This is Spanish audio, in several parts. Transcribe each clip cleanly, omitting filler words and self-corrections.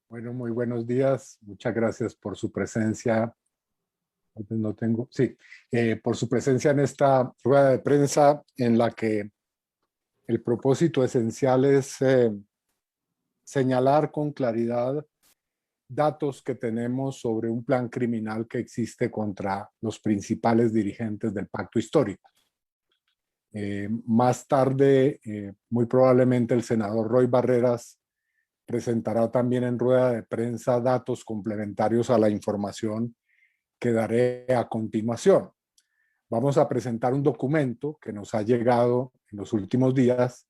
Bueno, muy buenos días. Muchas gracias por su presencia. No tengo, sí, por su presencia en esta rueda de prensa en la que el propósito esencial es señalar con claridad datos que tenemos sobre un plan criminal que existe contra los principales dirigentes del pacto histórico. Más tarde, muy probablemente el senador Roy Barreras presentará también en rueda de prensa datos complementarios a la información que daré a continuación. Vamos a presentar un documento que nos ha llegado en los últimos días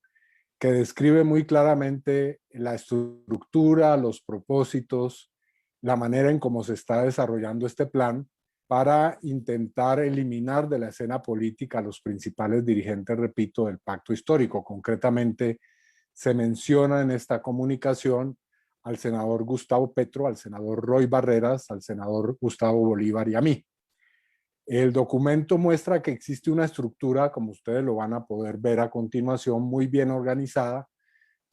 que describe muy claramente la estructura, los propósitos, la manera en cómo se está desarrollando este plan para intentar eliminar de la escena política a los principales dirigentes, repito, del pacto histórico. Concretamente, se menciona en esta comunicación al senador Gustavo Petro, al senador Roy Barreras, al senador Gustavo Bolívar y a mí. El documento muestra que existe una estructura, como ustedes lo van a poder ver a continuación, muy bien organizada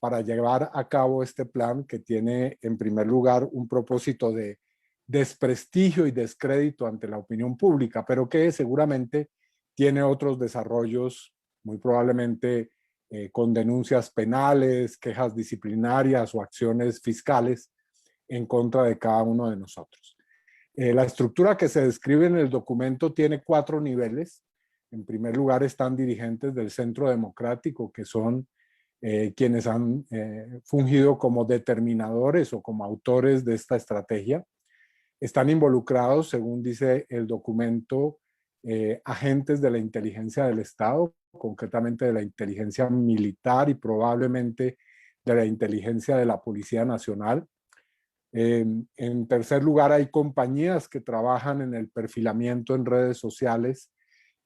para llevar a cabo este plan que tiene en primer lugar un propósito de desprestigio y descrédito ante la opinión pública, pero que seguramente tiene otros desarrollos, muy probablemente con denuncias penales, quejas disciplinarias o acciones fiscales en contra de cada uno de nosotros. La estructura que se describe en el documento tiene 4 niveles. En primer lugar están dirigentes del Centro Democrático, que son quienes han fungido como determinadores o como autores de esta estrategia. Están involucrados, según dice el documento, agentes de la inteligencia del Estado, concretamente de la inteligencia militar y probablemente de la inteligencia de la Policía Nacional. En tercer lugar, hay compañías que trabajan en el perfilamiento en redes sociales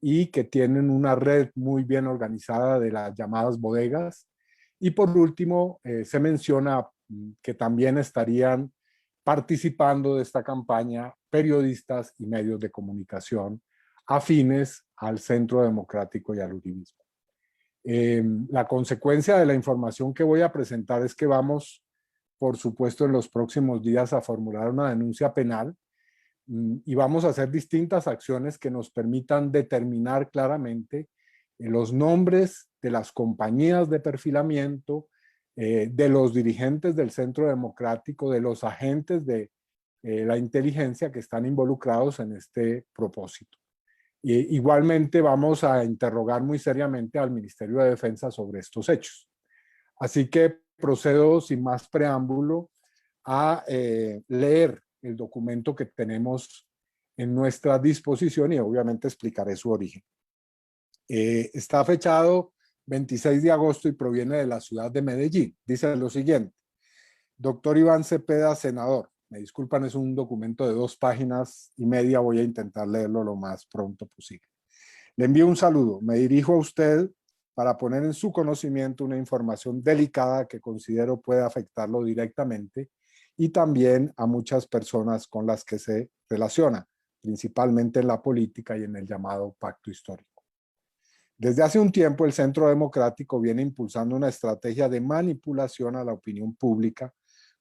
y que tienen una red muy bien organizada de las llamadas bodegas. Y por último, se menciona que también estarían participando de esta campaña periodistas y medios de comunicación afines al Centro Democrático y al uribismo. La consecuencia de la información que voy a presentar es que vamos, por supuesto, en los próximos días a formular una denuncia penal y vamos a hacer distintas acciones que nos permitan determinar claramente los nombres de las compañías de perfilamiento, de los dirigentes del Centro Democrático, de los agentes de la inteligencia que están involucrados en este propósito. Igualmente vamos a interrogar muy seriamente al Ministerio de Defensa sobre estos hechos. Así que procedo sin más preámbulo a leer el documento que tenemos en nuestra disposición y obviamente explicaré su origen. Está fechado 26 de agosto y proviene de la ciudad de Medellín. Dice lo siguiente: doctor Iván Cepeda, senador. Me disculpan, es un documento de 2 páginas y media. Voy a intentar leerlo lo más pronto posible. Le envío un saludo. Me dirijo a usted para poner en su conocimiento una información delicada que considero puede afectarlo directamente y también a muchas personas con las que se relaciona, principalmente en la política y en el llamado pacto histórico. Desde hace un tiempo, el Centro Democrático viene impulsando una estrategia de manipulación a la opinión pública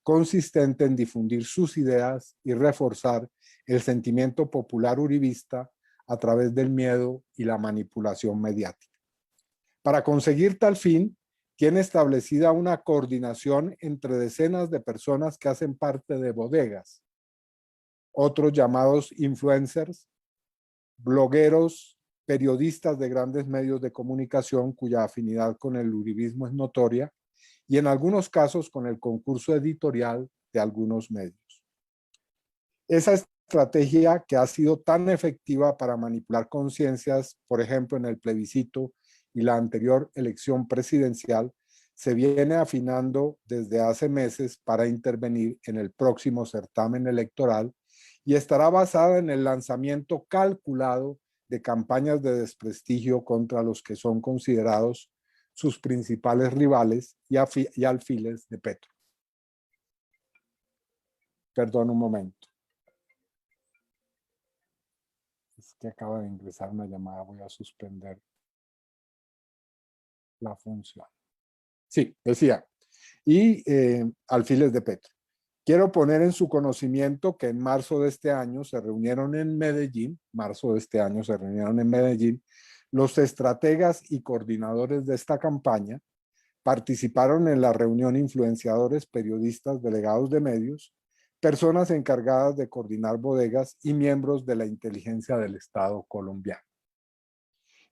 consistente en difundir sus ideas y reforzar el sentimiento popular uribista a través del miedo y la manipulación mediática. Para conseguir tal fin, tiene establecida una coordinación entre decenas de personas que hacen parte de bodegas, otros llamados influencers, blogueros, periodistas de grandes medios de comunicación cuya afinidad con el uribismo es notoria y en algunos casos con el concurso editorial de algunos medios. Esa estrategia que ha sido tan efectiva para manipular conciencias, por ejemplo, en el plebiscito y la anterior elección presidencial, se viene afinando desde hace meses para intervenir en el próximo certamen electoral y estará basada en el lanzamiento calculado de campañas de desprestigio contra los que son considerados sus principales rivales y alfiles de Petro. Perdón un momento. Es que acaba de ingresar una llamada, voy a suspender la función. Sí, decía, y alfiles de Petro. Quiero poner en su conocimiento que en marzo de este año se reunieron en Medellín, los estrategas y coordinadores de esta campaña. Participaron en la reunión influenciadores, periodistas, delegados de medios, personas encargadas de coordinar bodegas y miembros de la inteligencia del Estado colombiano.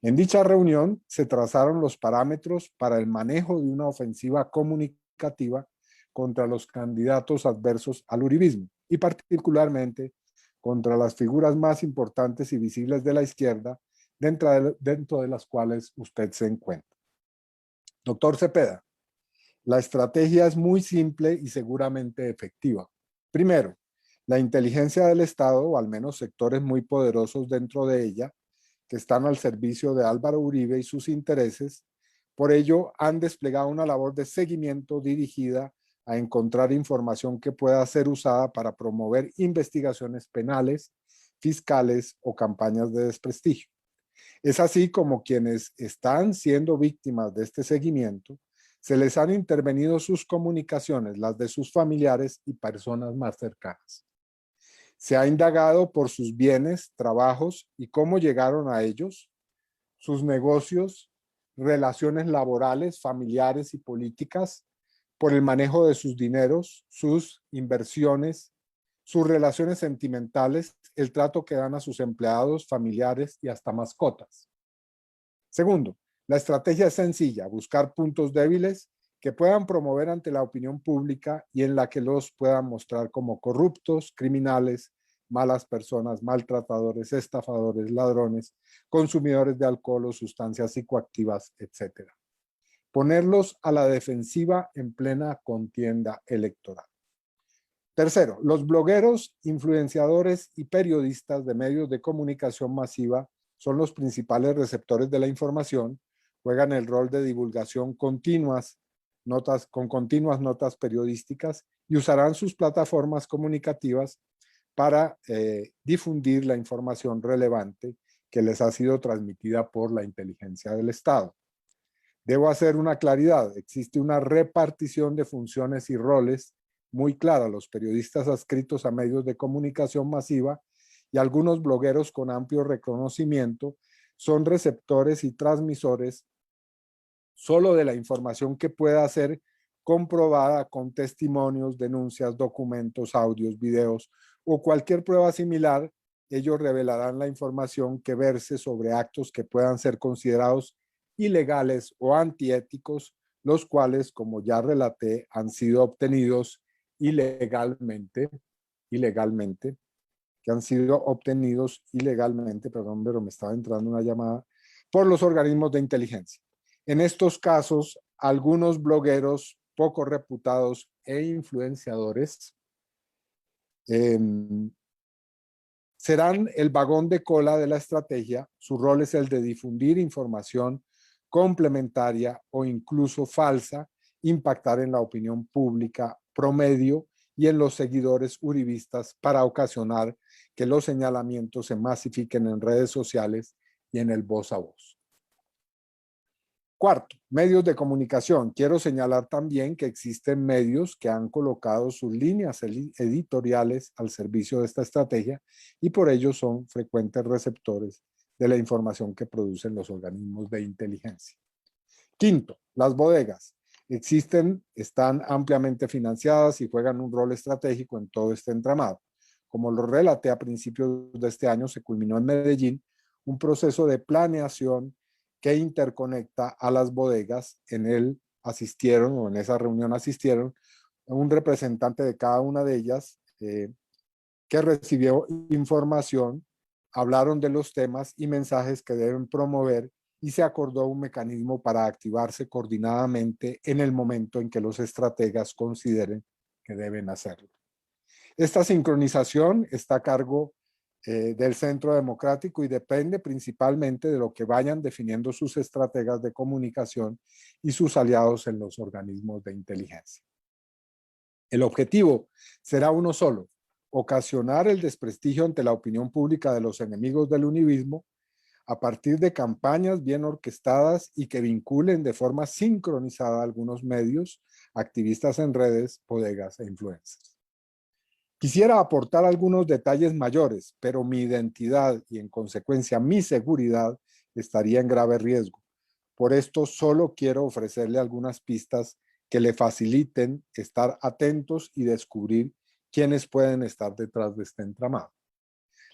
En dicha reunión se trazaron los parámetros para el manejo de una ofensiva comunicativa contra los candidatos adversos al uribismo y particularmente contra las figuras más importantes y visibles de la izquierda, dentro de las cuales usted se encuentra. Doctor Cepeda, la estrategia es muy simple y seguramente efectiva. Primero, la inteligencia del Estado, o al menos sectores muy poderosos dentro de ella, que están al servicio de Álvaro Uribe y sus intereses, por ello han desplegado una labor de seguimiento dirigida a encontrar información que pueda ser usada para promover investigaciones penales, fiscales o campañas de desprestigio. Es así como quienes están siendo víctimas de este seguimiento, se les han intervenido sus comunicaciones, las de sus familiares y personas más cercanas. Se ha indagado por sus bienes, trabajos y cómo llegaron a ellos, sus negocios, relaciones laborales, familiares y políticas, por el manejo de sus dineros, sus inversiones, sus relaciones sentimentales, el trato que dan a sus empleados, familiares y hasta mascotas. Segundo, la estrategia es sencilla, buscar puntos débiles que puedan promover ante la opinión pública y en la que los puedan mostrar como corruptos, criminales, malas personas, maltratadores, estafadores, ladrones, consumidores de alcohol o sustancias psicoactivas, etc. Ponerlos a la defensiva en plena contienda electoral. Tercero, los blogueros, influenciadores y periodistas de medios de comunicación masiva son los principales receptores de la información, juegan el rol de divulgación con continuas notas periodísticas y usarán sus plataformas comunicativas para difundir la información relevante que les ha sido transmitida por la inteligencia del Estado. Debo hacer una claridad, existe una repartición de funciones y roles muy clara. Los periodistas adscritos a medios de comunicación masiva y algunos blogueros con amplio reconocimiento son receptores y transmisores solo de la información que pueda ser comprobada con testimonios, denuncias, documentos, audios, videos o cualquier prueba similar. Ellos revelarán la información que verse sobre actos que puedan ser considerados ilegales o antiéticos, los cuales, como ya relaté, han sido obtenidos ilegalmente, perdón, pero me estaba entrando una llamada, por los organismos de inteligencia. En estos casos, algunos blogueros poco reputados e influenciadores serán el vagón de cola de la estrategia. Su rol es el de difundir información complementaria o incluso falsa, impactar en la opinión pública promedio y en los seguidores uribistas para ocasionar que los señalamientos se masifiquen en redes sociales y en el voz a voz. Cuarto, medios de comunicación. Quiero señalar también que existen medios que han colocado sus líneas editoriales al servicio de esta estrategia y por ello son frecuentes receptores de la información que producen los organismos de inteligencia. Quinto, las bodegas. Están ampliamente financiadas y juegan un rol estratégico en todo este entramado. Como lo relaté a principios de este año, se culminó en Medellín un proceso de planeación que interconecta a las bodegas. En esa reunión asistieron un representante de cada una de ellas que recibió información, hablaron de los temas y mensajes que deben promover y se acordó un mecanismo para activarse coordinadamente en el momento en que los estrategas consideren que deben hacerlo. Esta sincronización está a cargo del Centro Democrático y depende principalmente de lo que vayan definiendo sus estrategas de comunicación y sus aliados en los organismos de inteligencia. El objetivo será uno solo: ocasionar el desprestigio ante la opinión pública de los enemigos del uribismo a partir de campañas bien orquestadas y que vinculen de forma sincronizada a algunos medios, activistas en redes, bodegas e influencers. Quisiera aportar algunos detalles mayores, pero mi identidad y en consecuencia mi seguridad estaría en grave riesgo. Por esto solo quiero ofrecerle algunas pistas que le faciliten estar atentos y descubrir quiénes pueden estar detrás de este entramado.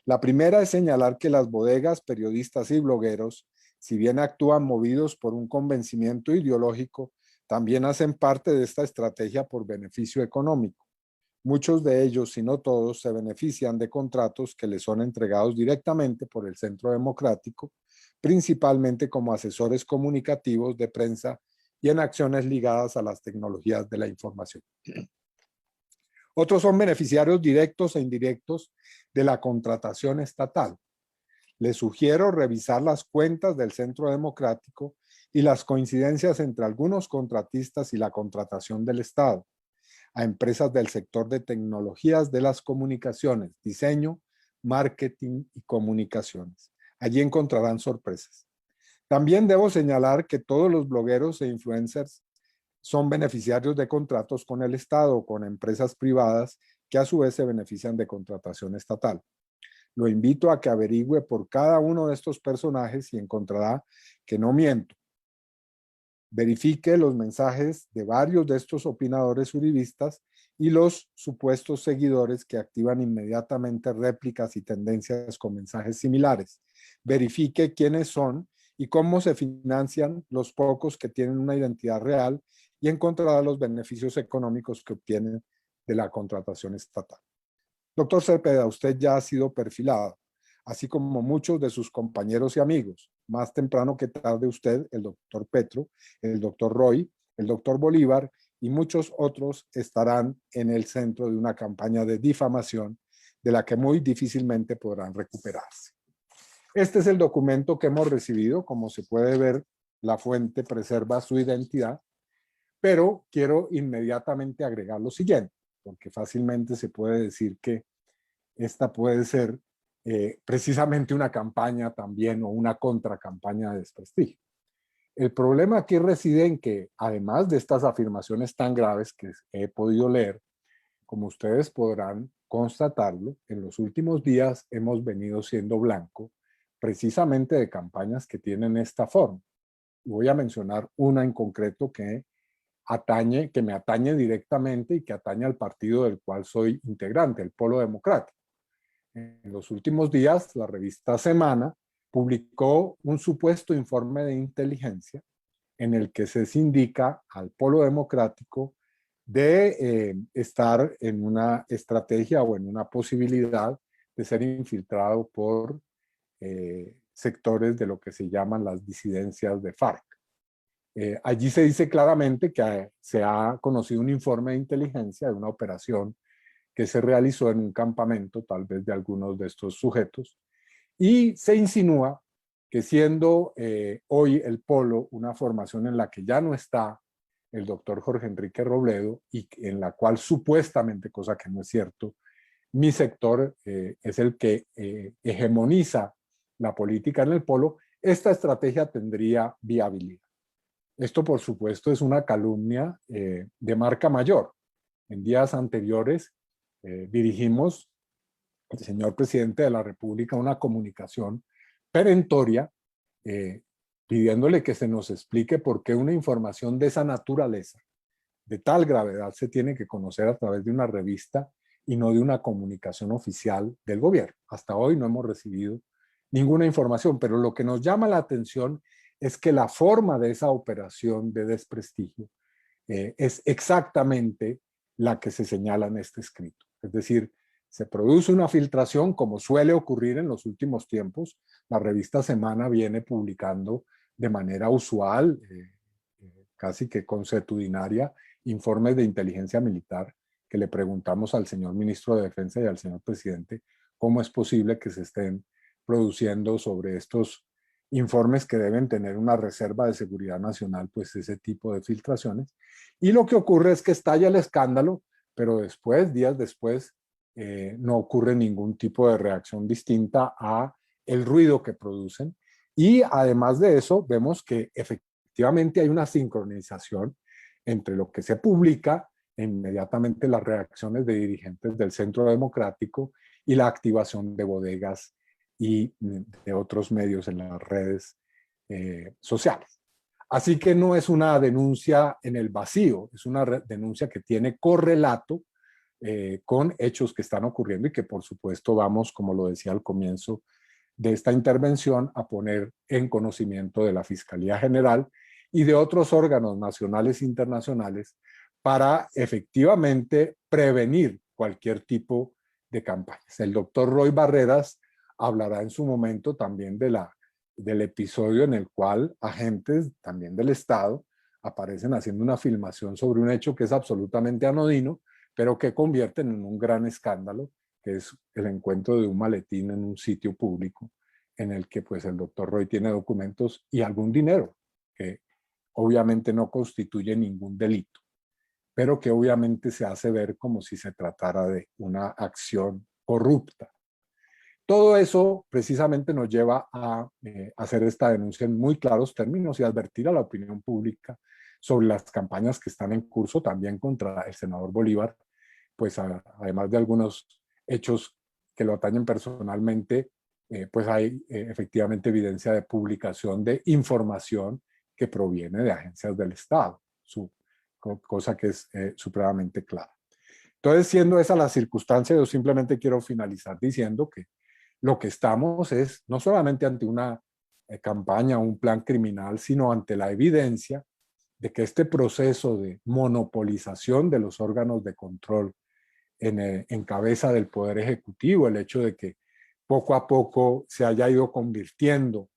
La primera es señalar que las bodegas, periodistas y blogueros, si bien actúan movidos por un convencimiento ideológico, también hacen parte de esta estrategia por beneficio económico. Muchos de ellos, si no todos, se benefician de contratos que les son entregados directamente por el Centro Democrático, principalmente como asesores comunicativos de prensa y en acciones ligadas a las tecnologías de la información. Otros son beneficiarios directos e indirectos de la contratación estatal. Les sugiero revisar las cuentas del Centro Democrático y las coincidencias entre algunos contratistas y la contratación del Estado a empresas del sector de tecnologías de las comunicaciones, diseño, marketing y comunicaciones. Allí encontrarán sorpresas. También debo señalar que todos los blogueros e influencers son beneficiarios de contratos con el Estado o con empresas privadas que a su vez se benefician de contratación estatal. Lo invito a que averigüe por cada uno de estos personajes y encontrará que no miento. Verifique los mensajes de varios de estos opinadores uribistas y los supuestos seguidores que activan inmediatamente réplicas y tendencias con mensajes similares. Verifique quiénes son y cómo se financian los pocos que tienen una identidad real y encontrará los beneficios económicos que obtienen de la contratación estatal. Doctor Cepeda, usted ya ha sido perfilado, así como muchos de sus compañeros y amigos. Más temprano que tarde usted, el doctor Petro, el doctor Roy, el doctor Bolívar y muchos otros estarán en el centro de una campaña de difamación de la que muy difícilmente podrán recuperarse. Este es el documento que hemos recibido. Como se puede ver, la fuente preserva su identidad, pero quiero inmediatamente agregar lo siguiente, porque fácilmente se puede decir que esta puede ser precisamente una campaña también o una contracampaña de desprestigio. El problema aquí reside en que, además de estas afirmaciones tan graves que he podido leer, como ustedes podrán constatarlo, en los últimos días hemos venido siendo blanco precisamente de campañas que tienen esta forma. Voy a mencionar una en concreto que me atañe directamente y que atañe al partido del cual soy integrante, el Polo Democrático. En los últimos días, la revista Semana publicó un supuesto informe de inteligencia en el que se indica al Polo Democrático de estar en una estrategia o en una posibilidad de ser infiltrado por sectores de lo que se llaman las disidencias de FARC. Allí se dice claramente que se ha conocido un informe de inteligencia de una operación que se realizó en un campamento, tal vez de algunos de estos sujetos, y se insinúa que siendo hoy el Polo una formación en la que ya no está el doctor Jorge Enrique Robledo y en la cual supuestamente, cosa que no es cierto, mi sector es el que hegemoniza la política en el Polo, esta estrategia tendría viabilidad. Esto, por supuesto, es una calumnia de marca mayor. En días anteriores dirigimos, el señor presidente de la República, una comunicación perentoria pidiéndole que se nos explique por qué una información de esa naturaleza, de tal gravedad, se tiene que conocer a través de una revista y no de una comunicación oficial del gobierno. Hasta hoy no hemos recibido ninguna información, pero lo que nos llama la atención es que la forma de esa operación de desprestigio es exactamente la que se señala en este escrito. Es decir, se produce una filtración como suele ocurrir en los últimos tiempos. La revista Semana viene publicando de manera usual, casi que consuetudinaria, informes de inteligencia militar que le preguntamos al señor ministro de Defensa y al señor presidente cómo es posible que se estén produciendo sobre estos informes que deben tener una reserva de seguridad nacional, pues ese tipo de filtraciones. Y lo que ocurre es que estalla el escándalo, pero después, días después, no ocurre ningún tipo de reacción distinta a el ruido que producen. Y además de eso, vemos que efectivamente hay una sincronización entre lo que se publica e inmediatamente las reacciones de dirigentes del Centro Democrático y la activación de bodegas y de otros medios en las redes sociales. Así que no es una denuncia en el vacío, es una denuncia que tiene correlato con hechos que están ocurriendo y que por supuesto vamos, como lo decía al comienzo de esta intervención, a poner en conocimiento de la Fiscalía General y de otros órganos nacionales e internacionales para efectivamente prevenir cualquier tipo de campañas. El doctor Roy Barreras hablará en su momento también del episodio en el cual agentes también del Estado aparecen haciendo una filmación sobre un hecho que es absolutamente anodino, pero que convierten en un gran escándalo, que es el encuentro de un maletín en un sitio público en el que pues el doctor Roy tiene documentos y algún dinero, que obviamente no constituye ningún delito, pero que obviamente se hace ver como si se tratara de una acción corrupta. Todo eso precisamente nos lleva a hacer esta denuncia en muy claros términos y advertir a la opinión pública sobre las campañas que están en curso también contra el senador Bolívar, pues además de algunos hechos que lo atañen personalmente, pues hay efectivamente evidencia de publicación de información que proviene de agencias del Estado, cosa que es supremamente clara. Entonces, siendo esa la circunstancia, yo simplemente quiero finalizar diciendo que lo que estamos es no solamente ante una campaña o un plan criminal, sino ante la evidencia de que este proceso de monopolización de los órganos de control en cabeza del Poder Ejecutivo, el hecho de que poco a poco se haya ido convirtiendo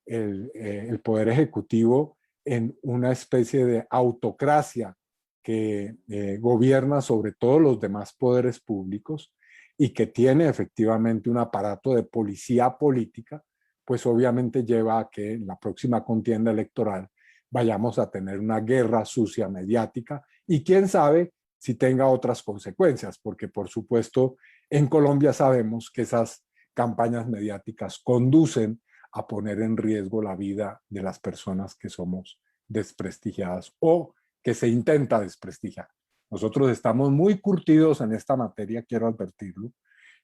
el Poder Ejecutivo en una especie de autocracia que gobierna sobre todos los demás poderes públicos y que tiene efectivamente un aparato de policía política, pues obviamente lleva a que en la próxima contienda electoral vayamos a tener una guerra sucia mediática y quién sabe si tenga otras consecuencias, porque por supuesto en Colombia sabemos que esas campañas mediáticas conducen a poner en riesgo la vida de las personas que somos desprestigiadas o que se intenta desprestigiar. Nosotros estamos muy curtidos en esta materia, quiero advertirlo.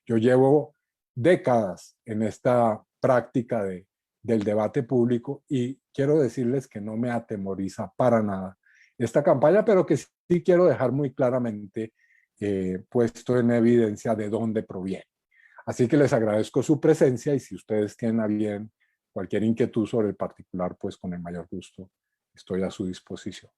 Yo llevo décadas en esta práctica del debate público y quiero decirles que no me atemoriza para nada esta campaña, pero que sí quiero dejar muy claramente puesto en evidencia de dónde proviene. Así que les agradezco su presencia y si ustedes tienen a bien cualquier inquietud sobre el particular, pues con el mayor gusto estoy a su disposición.